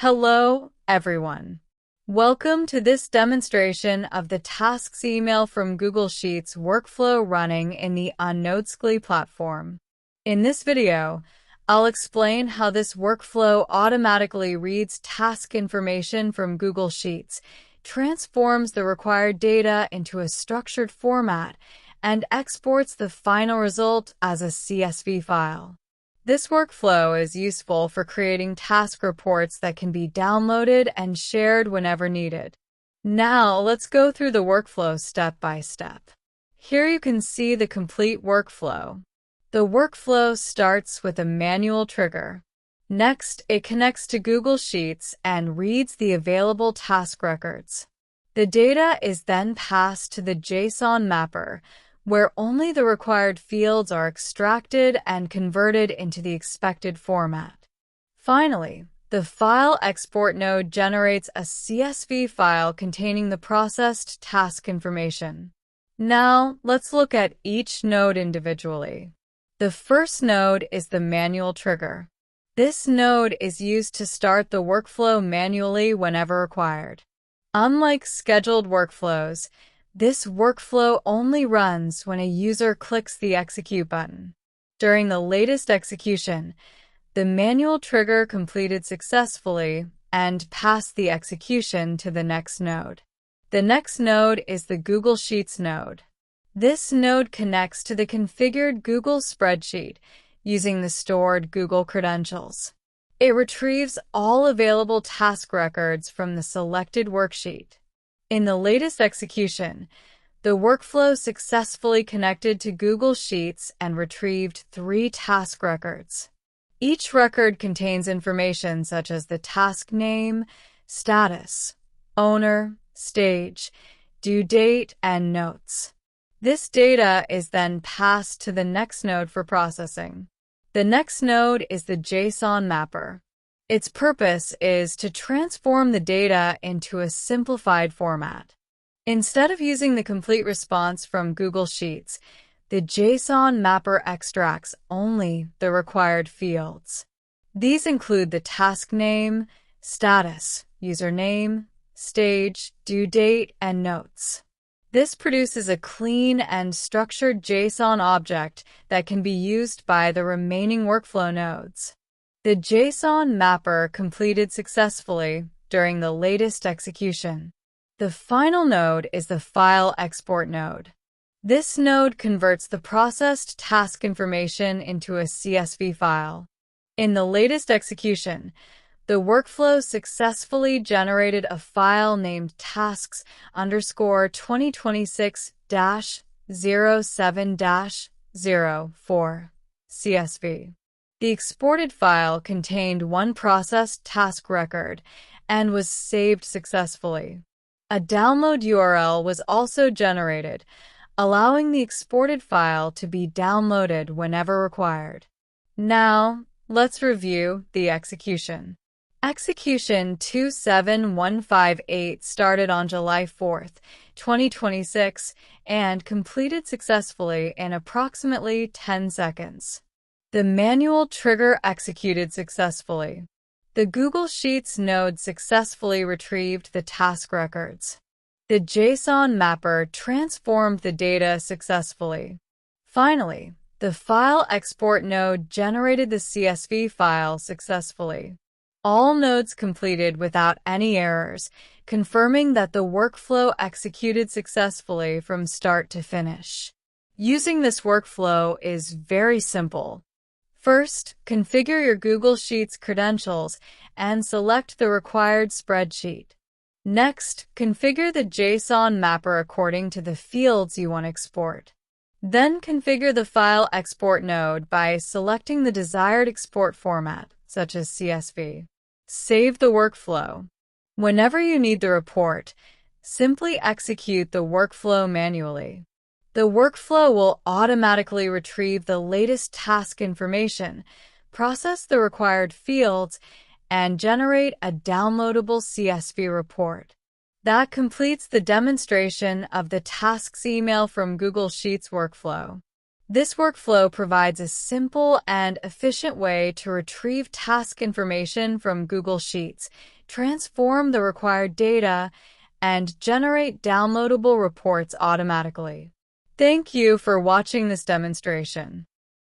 Hello, everyone. Welcome to this demonstration of the Tasks email from Google Sheets workflow running in the Unodeskly platform. In this video, I'll explain how this workflow automatically reads task information from Google Sheets, transforms the required data into a structured format, and exports the final result as a CSV file. This workflow is useful for creating task reports that can be downloaded and shared whenever needed. Now, let's go through the workflow step by step. Here you can see the complete workflow. The workflow starts with a manual trigger. Next, it connects to Google Sheets and reads the available task records. The data is then passed to the JSON mapper, where only the required fields are extracted and converted into the expected format. Finally, the File Export node generates a CSV file containing the processed task information. Now, let's look at each node individually. The first node is the manual trigger. This node is used to start the workflow manually whenever required. Unlike scheduled workflows, this workflow only runs when a user clicks the Execute button. During the latest execution, the manual trigger completed successfully and passed the execution to the next node. The next node is the Google Sheets node. This node connects to the configured Google spreadsheet using the stored Google credentials. It retrieves all available task records from the selected worksheet. In the latest execution, the workflow successfully connected to Google Sheets and retrieved 3 task records. Each record contains information such as the task name, status, owner, stage, due date, and notes. This data is then passed to the next node for processing. The next node is the JSON mapper. Its purpose is to transform the data into a simplified format. Instead of using the complete response from Google Sheets, the JSON mapper extracts only the required fields. These include the task name, status, username, stage, due date, and notes. This produces a clean and structured JSON object that can be used by the remaining workflow nodes. The JSON mapper completed successfully during the latest execution. The final node is the File Export node. This node converts the processed task information into a CSV file. In the latest execution, the workflow successfully generated a file named tasks_2026-07-04 CSV. The exported file contained one processed task record and was saved successfully. A download URL was also generated, allowing the exported file to be downloaded whenever required. Now, let's review the execution. Execution 27158 started on July 4, 2026, and completed successfully in approximately 10 seconds. The manual trigger executed successfully. The Google Sheets node successfully retrieved the task records. The JSON mapper transformed the data successfully. Finally, the File Export node generated the CSV file successfully. All nodes completed without any errors, confirming that the workflow executed successfully from start to finish. Using this workflow is very simple. First, configure your Google Sheets credentials and select the required spreadsheet. Next, configure the JSON mapper according to the fields you want to export. Then configure the File Export node by selecting the desired export format, such as CSV. Save the workflow. Whenever you need the report, simply execute the workflow manually. The workflow will automatically retrieve the latest task information, process the required fields, and generate a downloadable CSV report. That completes the demonstration of the Tasks email from Google Sheets workflow. This workflow provides a simple and efficient way to retrieve task information from Google Sheets, transform the required data, and generate downloadable reports automatically. Thank you for watching this demonstration.